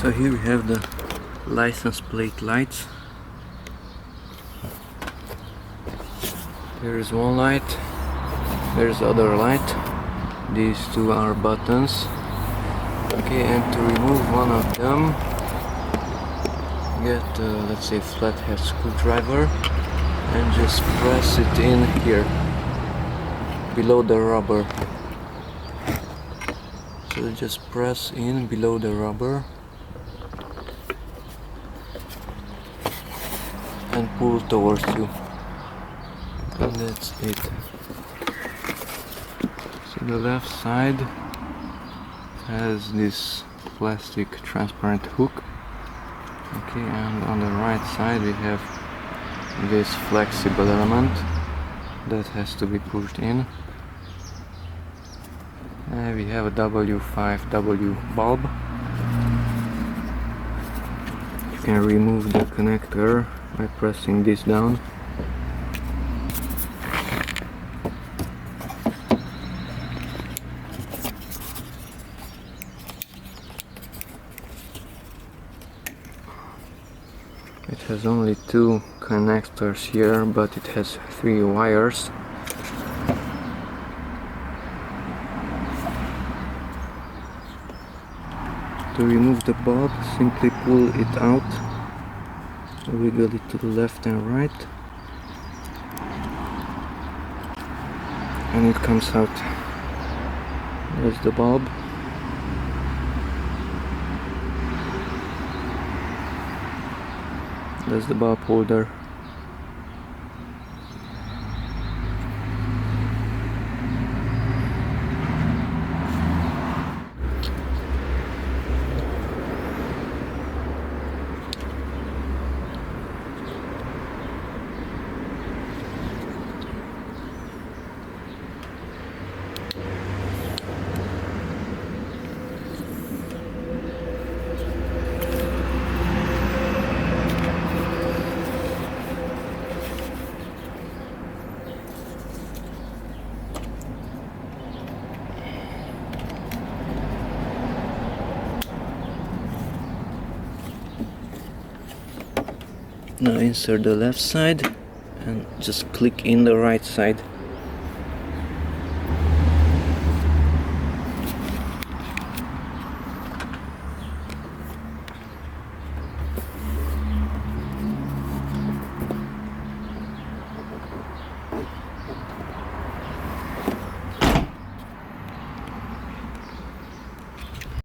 So here we have the license plate lights. There is one light, there's other light. These two are buttons. Okay, and to remove one of them, get let's say flathead screwdriver and just press it in here below the rubber. So just press in below the rubber and pull towards you, and that's it. So the left side has this plastic transparent hook. Okay, and on the right side we have this flexible element that has to be pushed in. And we have a W5W bulb. You can remove the connector by pressing this down. It has only two connectors here, but it has 3 wires. To remove the bulb, simply pull it out, wiggle it to the left and right, and it comes out. There's the bulb. That's the bulb holder. Now insert the left side and just click in the right side.